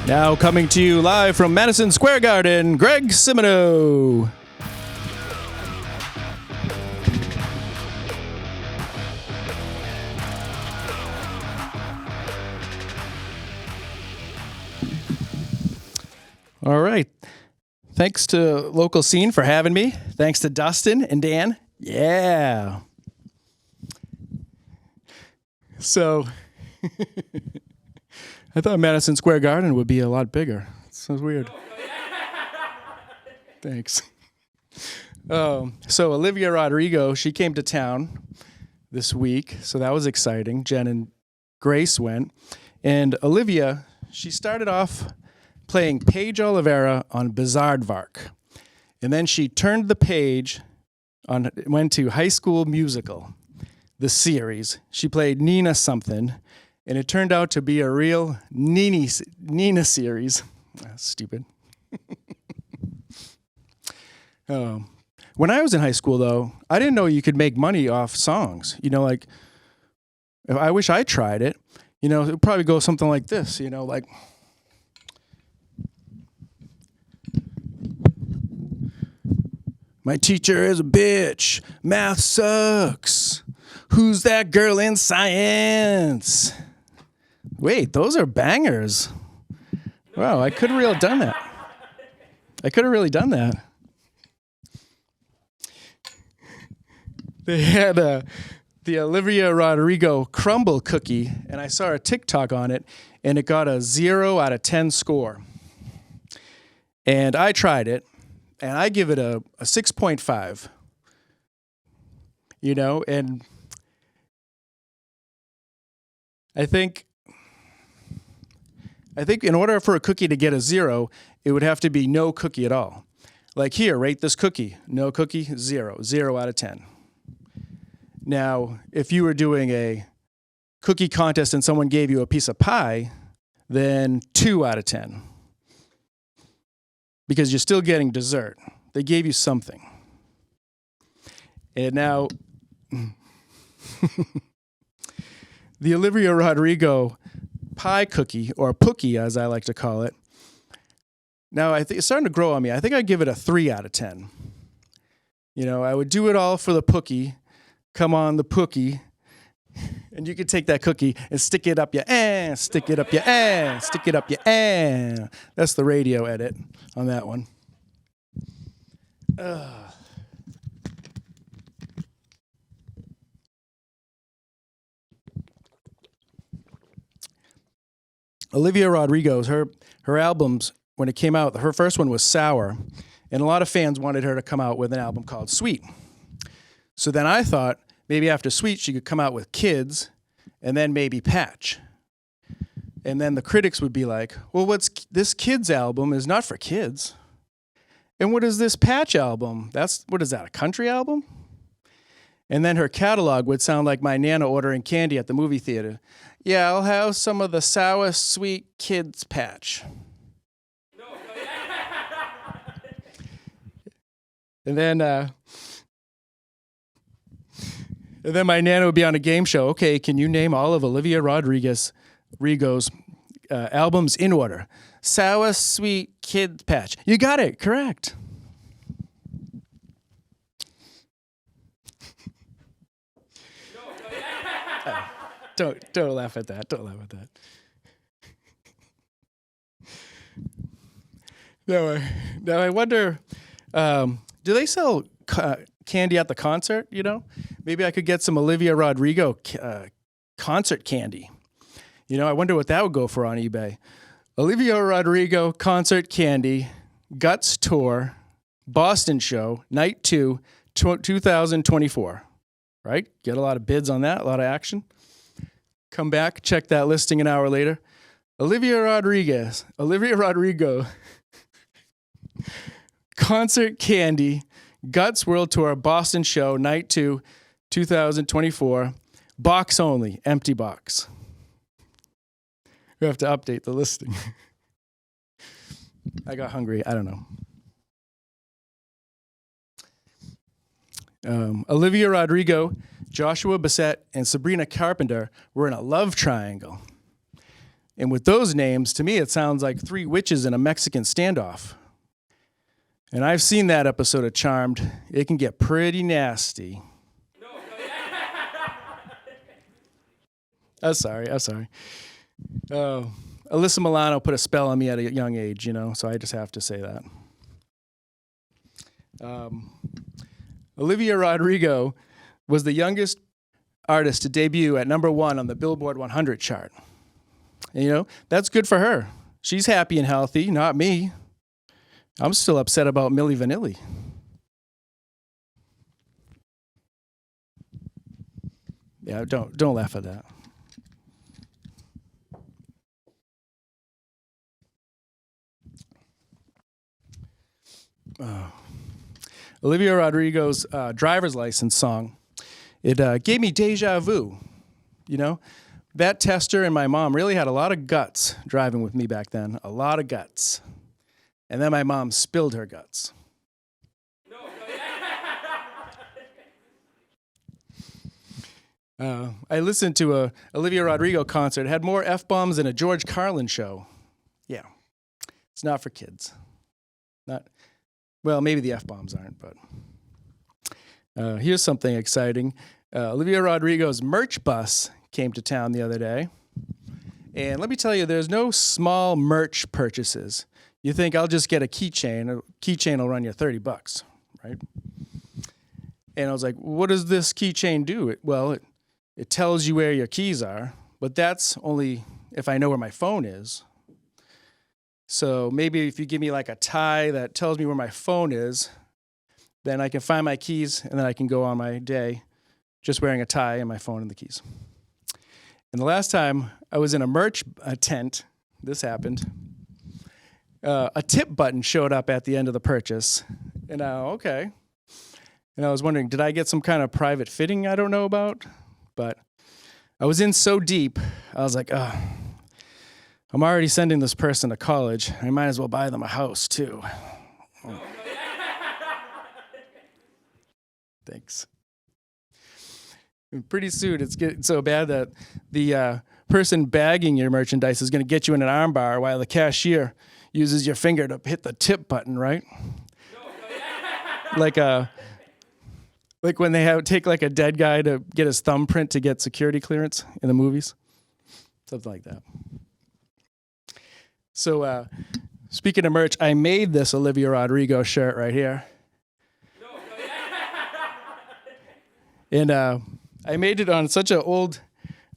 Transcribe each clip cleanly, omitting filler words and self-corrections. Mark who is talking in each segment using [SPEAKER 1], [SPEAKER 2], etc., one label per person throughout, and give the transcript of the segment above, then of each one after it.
[SPEAKER 1] Now coming to you live from Madison Square Garden, Greg Simoneau. All right. Thanks to Local Scene for having me. Thanks to Dustin and Dan. Yeah. So, I thought Madison Square Garden would be a lot bigger. It sounds weird. Thanks. So Olivia Rodrigo, she came to town this week, so that was exciting. Jen and Grace went. And Olivia, she started off playing Paige Olivera on Bizaardvark. And then she turned the page, went to High School Musical, the series. She played Nina something, and it turned out to be a real Nina series. Stupid. When I was in high school, though, I didn't know you could make money off songs. You know, like, I wish I tried it. You know, it would probably go something like this, you know, like... My teacher is a bitch. Math sucks. Who's that girl in science? Wait, those are bangers. Wow, I could have really done that. They had the Olivia Rodrigo crumble cookie, and I saw a TikTok on it, and it got a 0 out of 10 score. And I tried it. And I give it a 6.5, you know, and I think in order for a cookie to get a 0, it would have to be no cookie at all. Like here, rate this cookie. No cookie, 0. 0 out of 10. Now, if you were doing a cookie contest and someone gave you a piece of pie, then 2 out of 10. Because you're still getting dessert. They gave you something. And now, the Olivia Rodrigo pie cookie, or pookie as I like to call it, now I think it's starting to grow on me. I think I'd give it a 3 out of 10. You know, I would do it all for the pookie. Come on, the pookie. And you could take that cookie and stick it up your ass, stick it up your ass, stick it up your ass. That's the radio edit on that one. Olivia Rodrigo's, her albums, when it came out, her first one was Sour, and a lot of fans wanted her to come out with an album called Sweet. So then I thought, maybe after Sweet, she could come out with Kids, and then maybe Patch. And then the critics would be like, well, this Kids album is not for kids. And what is this Patch album? What is that, a country album? And then her catalog would sound like my Nana ordering candy at the movie theater. Yeah, I'll have some of the sour, sweet Kids Patch. And then my Nana would be on a game show. Okay, can you name all of Olivia Rodrigo's albums in order? Sour, Sweet, Kid Patch. You got it, correct. Don't laugh at that. Don't laugh at that. Now I wonder, do they sell candy at the concert, you know? Maybe I could get some Olivia Rodrigo concert candy. You know, I wonder what that would go for on eBay. Olivia Rodrigo concert candy, Guts Tour, Boston show, night 2, 2024. Right? Get a lot of bids on that, a lot of action. Come back, check that listing an hour later. Olivia Rodrigo, concert candy, Guts World Tour, Boston show, night 2, 2024, box only, empty box. We have to update the listing. I got hungry, I don't know. Olivia Rodrigo, Joshua Bassett, and Sabrina Carpenter were in a love triangle. And with those names, to me, it sounds like three witches in a Mexican standoff. And I've seen that episode of Charmed. It can get pretty nasty. I'm sorry. Alyssa Milano put a spell on me at a young age, so I just have to say that. Olivia Rodrigo was the youngest artist to debut at #1 on the Billboard 100 chart. And, that's good for her. She's happy and healthy, not me. I'm still upset about Milli Vanilli. Yeah, don't laugh at that. Olivia Rodrigo's driver's license song, it gave me deja vu. That tester and my mom really had a lot of guts driving with me back then, a lot of guts. And then my mom spilled her guts. I listened to a Olivia Rodrigo concert. It had more F-bombs than a George Carlin show. Yeah, it's not for kids. Well, maybe the F-bombs aren't, but here's something exciting. Olivia Rodrigo's merch bus came to town the other day. And let me tell you, there's no small merch purchases. You think, I'll just get a keychain. A keychain will run you $30, right? And I was like, what does this keychain do? It tells you where your keys are, but that's only if I know where my phone is. So maybe if you give me like a tie that tells me where my phone is, then I can find my keys and then I can go on my day just wearing a tie and my phone and the keys. And the last time I was in a merch tent, this happened. A tip button showed up at the end of the purchase. And okay. And I was wondering, did I get some kind of private fitting I don't know about? But I was in so deep, I was like, I'm already sending this person to college. I might as well buy them a house, too. Oh. Thanks. And pretty soon, it's getting so bad that the person bagging your merchandise is going to get you in an arm bar while the cashier uses your finger to hit the tip button, right? Like when they take like a dead guy to get his thumbprint to get security clearance in the movies. Something like that. So speaking of merch, I made this Olivia Rodrigo shirt right here. And I made it on such an old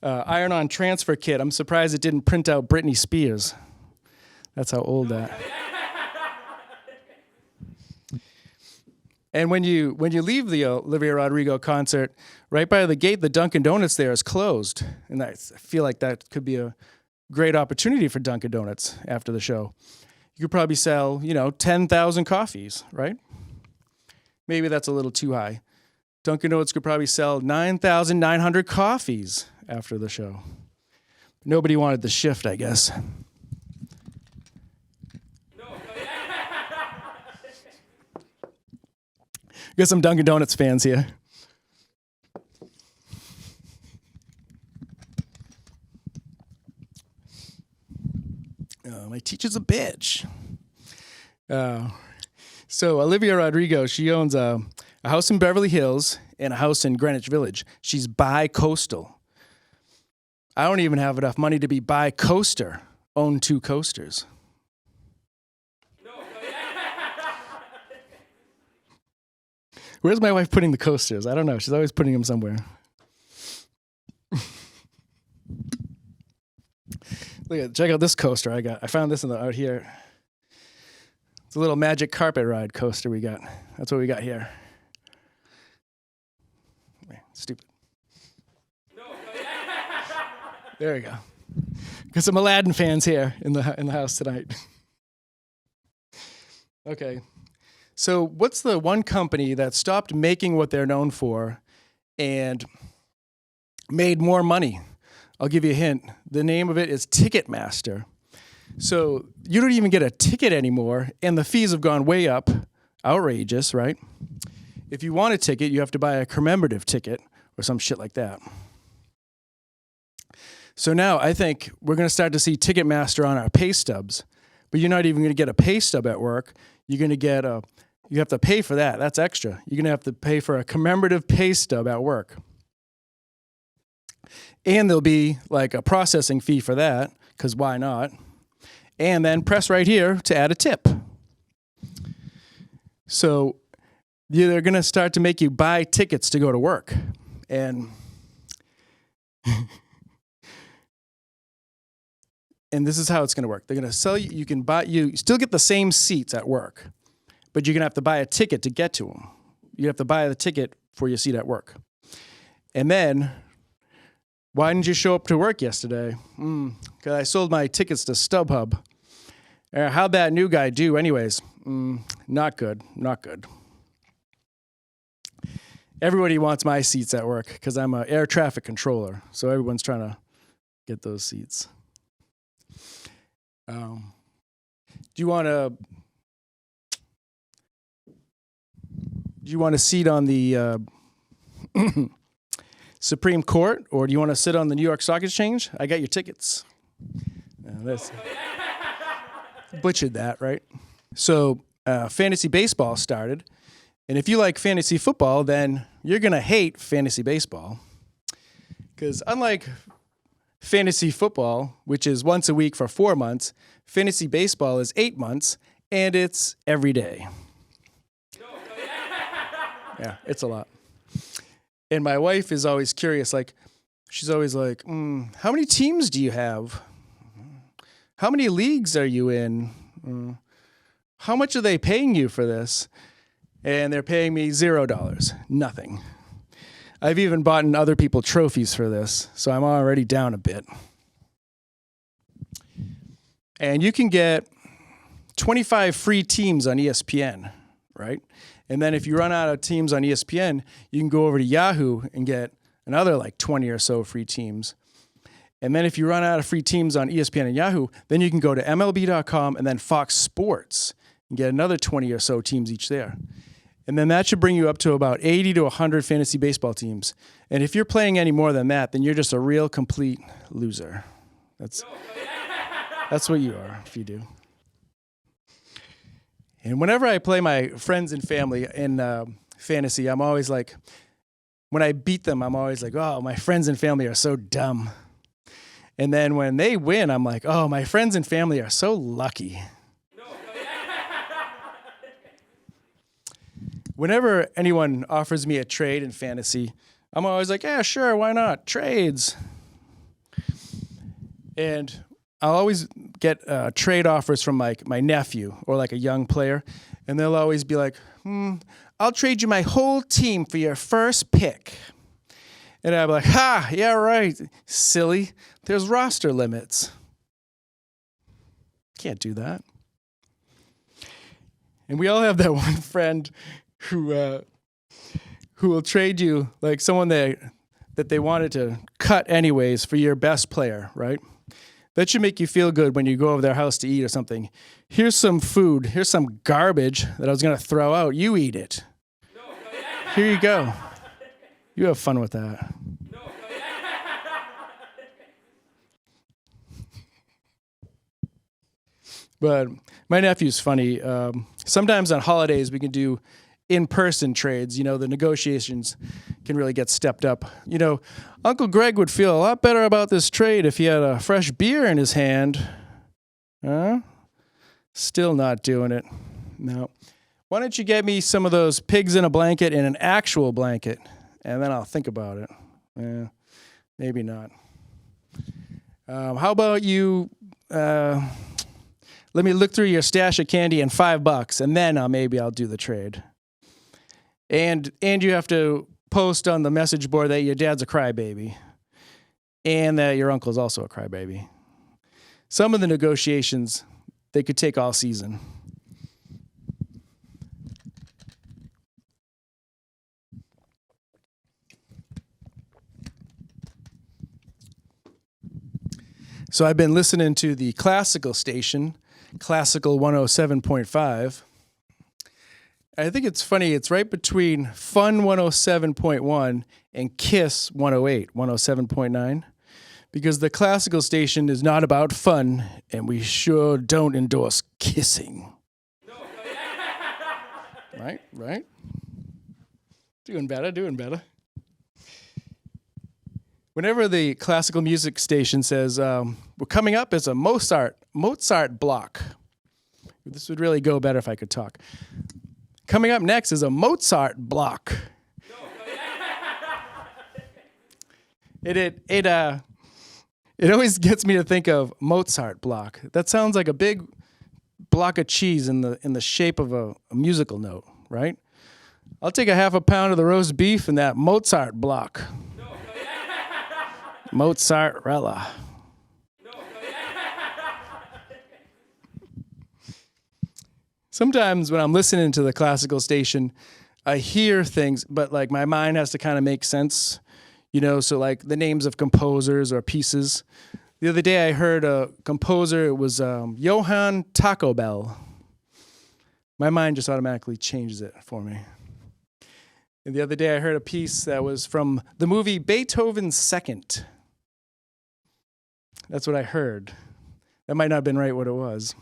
[SPEAKER 1] iron-on transfer kit. I'm surprised it didn't print out Britney Spears. That's how old that. And when you leave the Olivia Rodrigo concert, right by the gate, the Dunkin' Donuts there is closed. And I feel like that could be a great opportunity for Dunkin' Donuts after the show. You could probably sell, 10,000 coffees, right? Maybe that's a little too high. Dunkin' Donuts could probably sell 9,900 coffees after the show. Nobody wanted the shift, I guess. Got some Dunkin' Donuts fans here. My teacher's a bitch. So Olivia Rodrigo, she owns a house in Beverly Hills and a house in Greenwich Village. She's bi-coastal. I don't even have enough money to be bi-coaster. Own 2 coasters. Where's my wife putting the coasters? I don't know. She's always putting them somewhere. Check out this coaster I got. I found this out here. It's a little magic carpet ride coaster we got. That's what we got here. Stupid. There we go. Got some Aladdin fans here in the house tonight. Okay. So what's the one company that stopped making what they're known for and made more money? I'll give you a hint. The name of it is Ticketmaster. So you don't even get a ticket anymore, and the fees have gone way up. Outrageous, right? If you want a ticket, you have to buy a commemorative ticket or some shit like that. So now I think we're going to start to see Ticketmaster on our pay stubs, but you're not even going to get a pay stub at work. You're going to get you have to pay for that. That's extra. You're going to have to pay for a commemorative pay stub at work. And there'll be like a processing fee for that, because why not? And then press right here to add a tip. So they're going to start to make you buy tickets to go to work. And and this is how it's going to work. They're going to sell you, you still get the same seats at work, but you're going to have to buy a ticket to get to them. You have to buy the ticket for your seat at work. And then, why didn't you show up to work yesterday? Because I sold my tickets to StubHub. How'd that new guy do anyways? Not good, not good. Everybody wants my seats at work because I'm an air traffic controller. So everyone's trying to get those seats. Do you want a seat on the Supreme Court, or do you want to sit on the New York Stock Exchange? I got your tickets. Butchered that, right? So fantasy baseball started, and if you like fantasy football, then you're going to hate fantasy baseball, because unlike fantasy football, which is once a week for 4 months, fantasy baseball is 8 months, and it's every day. Yeah, it's a lot. And my wife is always curious, she's always like, how many teams do you have? How many leagues are you in? How much are they paying you for this? And they're paying me $0, nothing. I've even bought other people trophies for this, so I'm already down a bit. And you can get 25 free teams on ESPN, right? And then if you run out of teams on ESPN, you can go over to Yahoo and get another 20 or so free teams. And then if you run out of free teams on ESPN and Yahoo, then you can go to MLB.com and then Fox Sports and get another 20 or so teams each there. And then that should bring you up to about 80 to 100 fantasy baseball teams. And if you're playing any more than that, then you're just a real complete loser. That's what you are if you do. And whenever I play my friends and family in fantasy, I'm always like, when I beat them, I'm always like, oh, my friends and family are so dumb. And then when they win, I'm like, oh, my friends and family are so lucky. Whenever anyone offers me a trade in fantasy, I'm always like, yeah, sure, why not? Trades. And I'll always get trade offers from my nephew or a young player, and they'll always be like, I'll trade you my whole team for your first pick. And I'm like, ha, yeah, right, silly. There's roster limits. Can't do that. And we all have that one friend who will trade you someone that they wanted to cut anyways for your best player, right? That should make you feel good when you go over their house to eat or something. Here's some food. Here's some garbage that I was going to throw out. You eat it. Here you go. You have fun with that. But my nephew's funny. Sometimes on holidays we can do in-person trades. The negotiations can really get stepped up. Uncle Greg would feel a lot better about this trade if he had a fresh beer in his hand. Still not doing it. No. Why don't you get me some of those pigs in a blanket and an actual blanket, and then I'll think about it. Maybe not. How about you let me look through your stash of candy and $5, and then maybe I'll do the trade. And you have to post on the message board that your dad's a crybaby and that your uncle's also a crybaby. Some of the negotiations, they could take all season. So I've been listening to the classical station, Classical 107.5. I think it's funny. It's right between Fun 107.1 and Kiss 108, 107.9. because the classical station is not about fun, and we sure don't endorse kissing. Right? Doing better. Whenever the classical music station says, we're coming up as a Mozart block. This would really go better if I could talk. Coming up next is a Mozart block. It always gets me to think of Mozart block. That sounds like a big block of cheese in the shape of a musical note, right? I'll take a half a pound of the roast beef in that Mozart block. Mozzarella. Sometimes when I'm listening to the classical station, I hear things, but like my mind has to kind of make sense, so like the names of composers or pieces. The other day I heard a composer, it was Johann Taco Bell. My mind just automatically changes it for me. And the other day I heard a piece that was from the movie Beethoven's Second. That's what I heard. That might not have been right what it was.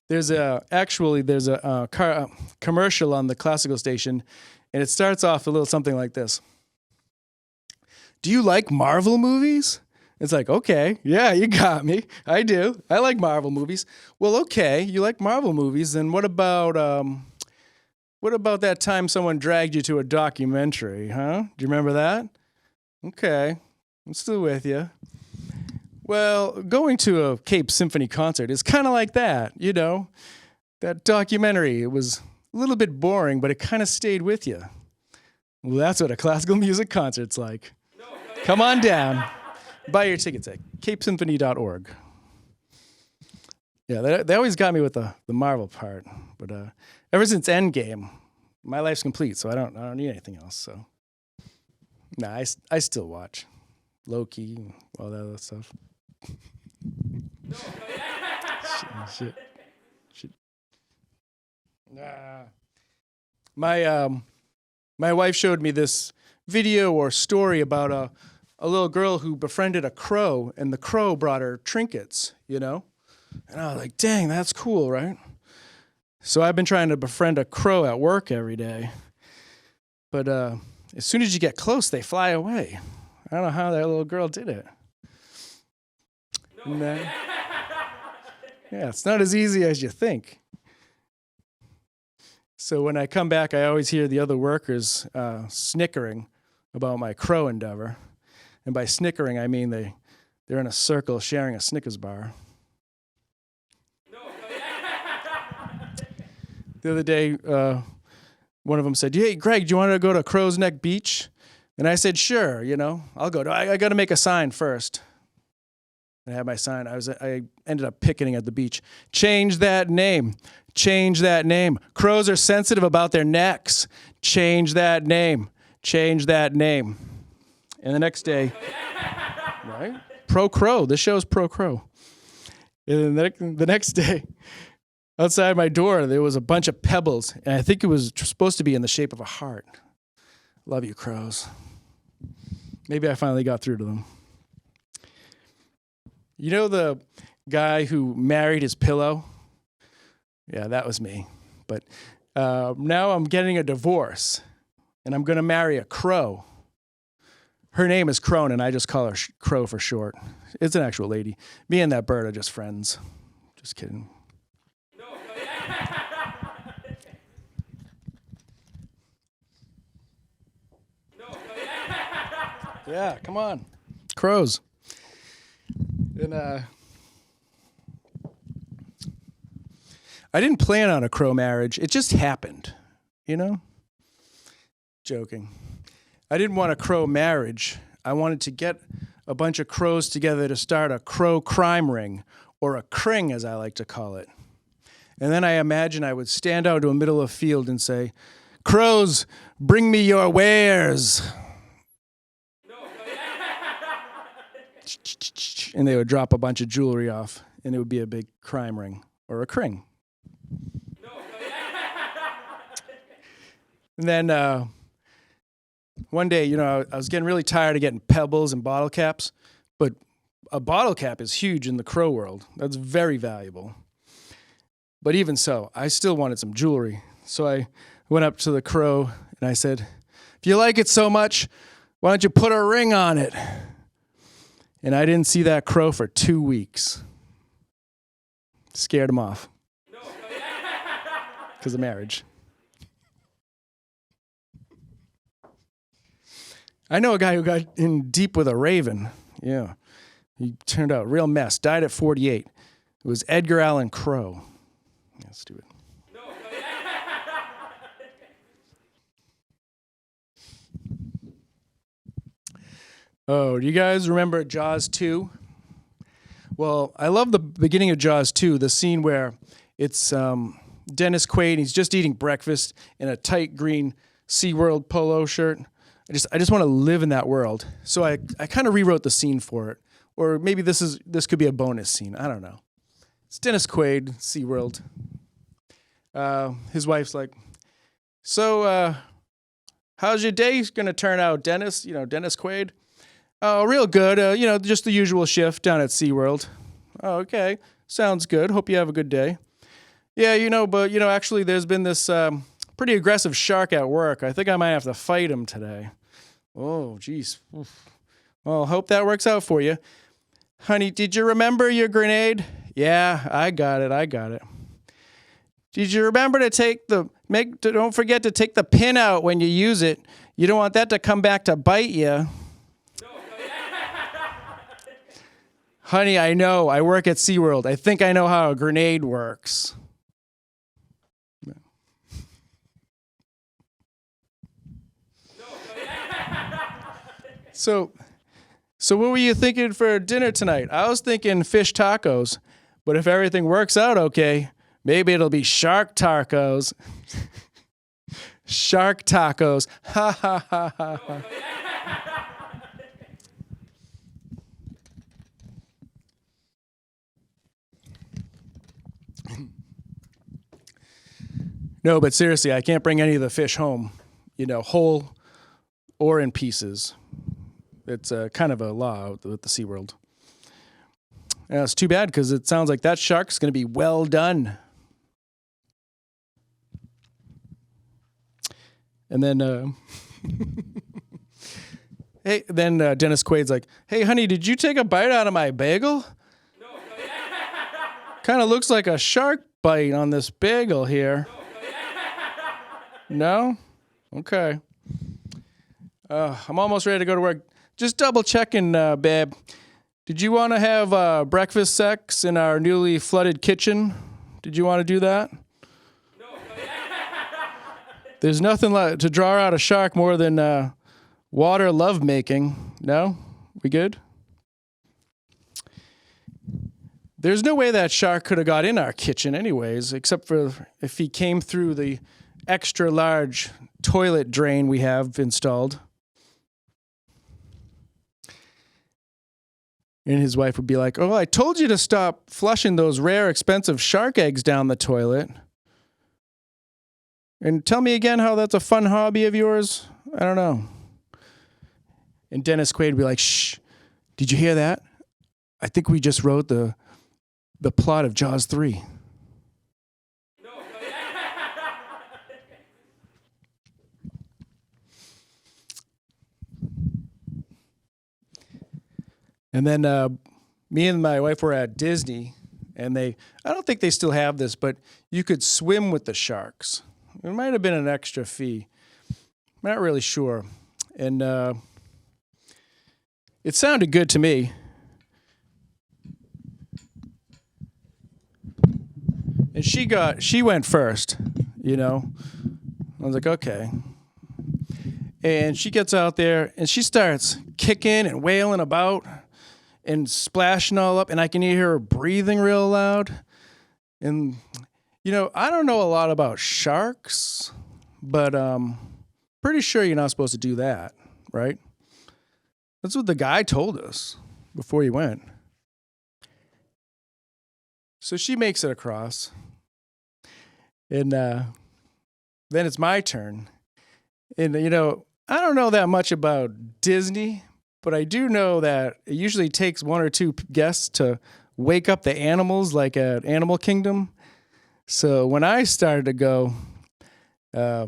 [SPEAKER 1] There's a commercial on the classical station, and it starts off a little something like this. Do you like Marvel movies? It's like, okay, yeah, you got me. I do. I like Marvel movies. Well, okay, you like Marvel movies, then what about that time someone dragged you to a documentary, huh? Do you remember that? Okay, I'm still with you. Well, going to a Cape Symphony concert is kind of like that, that documentary. It was a little bit boring, but it kind of stayed with you. Well, that's what a classical music concert's like. Come on down. Buy your tickets at capesymphony.org. Yeah, they always got me with the Marvel part. But ever since Endgame, my life's complete, so I don't need anything else. So, I still watch. Low-key, all that other stuff. Shit. Nah. My wife showed me this video or story about a little girl who befriended a crow, and the crow brought her trinkets, And I was like, dang, that's cool, right? So I've been trying to befriend a crow at work every day. But as soon as you get close, they fly away. I don't know how that little girl did it. Yeah, it's not as easy as you think. So when I come back, I always hear the other workers snickering about my crow endeavor. And by snickering, I mean they're in a circle sharing a Snickers bar. The other day, one of them said, hey, Greg, do you want to go to Crow's Neck Beach? And I said, sure, I'll go. I got to make a sign first. I had my sign. I ended up picketing at the beach. Change that name. Change that name. Crows are sensitive about their necks. Change that name. Change that name. And the next day, right? Pro-crow. This show's pro-crow. And the next day, outside my door, there was a bunch of pebbles. And I think it was supposed to be in the shape of a heart. Love you, crows. Maybe I finally got through to them. You know the guy who married his pillow? Yeah, that was me. But now I'm getting a divorce, and I'm going to marry a crow. Her name is Crone, and I just call her Crow for short. It's an actual lady. Me and that bird are just friends. Just kidding. Yeah, come on. Crows. And I didn't plan on a crow marriage. It just happened, Joking. I didn't want a crow marriage. I wanted to get a bunch of crows together to start a crow crime ring, or a cring as I like to call it. And then I imagined I would stand out to the middle of a field and say, crows, bring me your wares. And they would drop a bunch of jewelry off, and it would be a big crime ring, or a cring. And then one day, I was getting really tired of getting pebbles and bottle caps, but a bottle cap is huge in the crow world. That's very valuable. But even so, I still wanted some jewelry. So I went up to the crow and I said, if you like it so much, why don't you put a ring on it? And I didn't see that crow for 2 weeks. Scared him off. Because of marriage. I know a guy who got in deep with a raven. Yeah. He turned out a real mess. Died at 48. It was Edgar Allan Crowe. Yeah, let's do it. Oh, do you guys remember Jaws 2? Well, I love the beginning of Jaws 2, the scene where it's Dennis Quaid, he's just eating breakfast in a tight green SeaWorld polo shirt. I just want to live in that world. So I kind of rewrote the scene for it. Or maybe this could be a bonus scene. I don't know. It's Dennis Quaid, SeaWorld. His wife's like, so how's your day going to turn out, Dennis? Dennis Quaid. Oh, real good. Just the usual shift down at SeaWorld. Oh, okay. Sounds good. Hope you have a good day. Yeah, but actually there's been this pretty aggressive shark at work. I think I might have to fight him today. Oh, geez. Well, hope that works out for you. Honey, did you remember your grenade? Yeah, I got it. Did you remember to don't forget to take the pin out when you use it. You don't want that to come back to bite you. Honey, I know. I work at SeaWorld. I think I know how a grenade works. So what were you thinking for dinner tonight? I was thinking fish tacos, but if everything works out okay, maybe it'll be shark tacos. Shark tacos. Ha ha ha ha ha. No, but seriously, I can't bring any of the fish home, whole or in pieces. It's kind of a law with the SeaWorld. And it's too bad because it sounds like that shark's going to be well done. And then, Dennis Quaid's like, hey, honey, did you take a bite out of my bagel? No. Kind of looks like a shark bite on this bagel here. No? Okay. I'm almost ready to go to work. Just double checking, babe. Did you want to have breakfast sex in our newly flooded kitchen? Did you want to do that? No. There's nothing to draw out a shark more than water lovemaking. No? We good? There's no way that shark could have got in our kitchen anyways, except for if he came through the extra large toilet drain we have installed. And his wife would be like, oh, I told you to stop flushing those rare, expensive shark eggs down the toilet. And tell me again how that's a fun hobby of yours. I don't know. And Dennis Quaid would be like, shh, did you hear that? I think we just wrote the plot of Jaws 3. And then me and my wife were at Disney, and I don't think they still have this, but you could swim with the sharks. It might have been an extra fee. I'm not really sure. And it sounded good to me. And she went first, I was like, okay. And she gets out there, and she starts kicking and wailing about and splashing all up, and I can hear her breathing real loud. And, I don't know a lot about sharks, but pretty sure you're not supposed to do that, right? That's what the guy told us before he went. So she makes it across, and then it's my turn. And, I don't know that much about Disney, but I do know that it usually takes one or two guests to wake up the animals like at Animal Kingdom. So when I started to go, I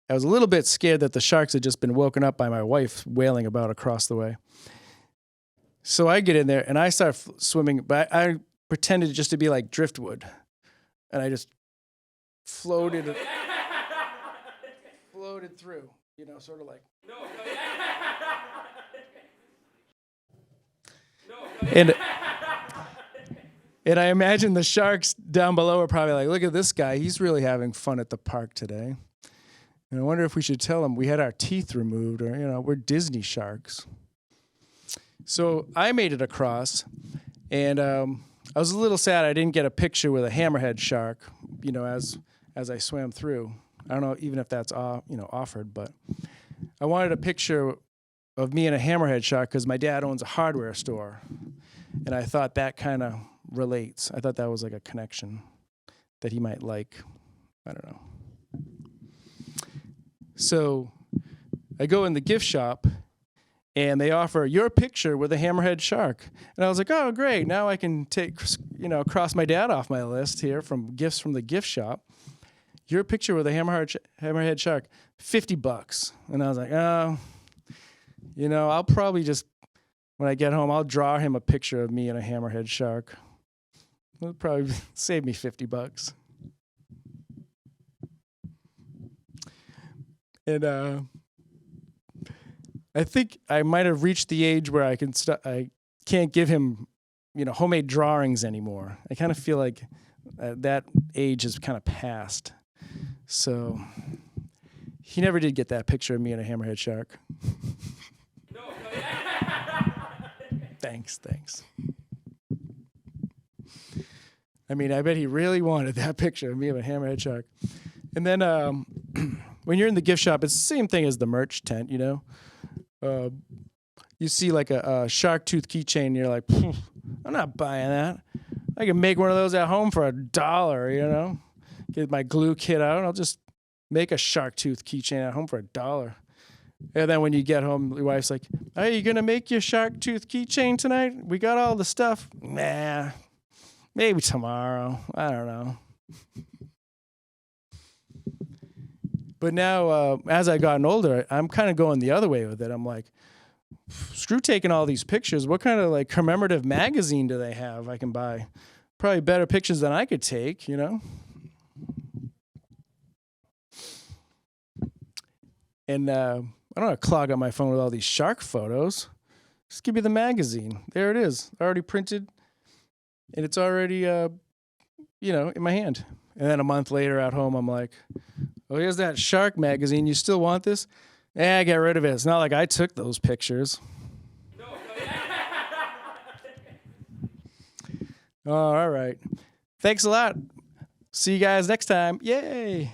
[SPEAKER 1] was a little bit scared that the sharks had just been woken up by my wife wailing about across the way. So I get in there and I start swimming, but I pretended just to be like driftwood. And I just floated through, sort of like. And I imagine the sharks down below are probably like, look at this guy. He's really having fun at the park today. And I wonder if we should tell him we had our teeth removed or, we're Disney sharks. So I made it across, and I was a little sad I didn't get a picture with a hammerhead shark, as I swam through. I don't know even if that's, offered, but I wanted a picture of me and a hammerhead shark because my dad owns a hardware store, and I thought that kind of relates. I thought that was like a connection that he might like. I don't know. So I go in the gift shop, and they offer your picture with a hammerhead shark. And I was like, oh, great. Now I can cross my dad off my list here from gifts from the gift shop. Your picture with a hammerhead shark, $50. And I was like, oh, I'll probably just, when I get home, I'll draw him a picture of me and a hammerhead shark. It'll probably save me $50. And I think I might have reached the age where I can't give him, homemade drawings anymore. I kind of feel like that age has kind of passed. So he never did get that picture of me and a hammerhead shark. Thanks. I mean, I bet he really wanted that picture of me and a hammerhead shark. And then when you're in the gift shop, it's the same thing as the merch tent, You see like a shark tooth keychain, and you're like, I'm not buying that. I can make one of those at home for $1, Get my glue kit out, and I'll just make a shark tooth keychain at home for $1. And then when you get home, your wife's like, are you going to make your shark tooth keychain tonight? We got all the stuff. Nah, maybe tomorrow. I don't know. But now, as I've gotten older, I'm kind of going the other way with it. I'm like, screw taking all these pictures. What kind of like commemorative magazine do they have I can buy? Probably better pictures than I could take, And I don't want to clog up my phone with all these shark photos. Just give me the magazine. There it is, already printed, and it's already, in my hand. And then a month later at home, I'm like, oh, here's that shark magazine. You still want this? Get rid of it. It's not like I took those pictures. Oh, all right. Thanks a lot. See you guys next time. Yay.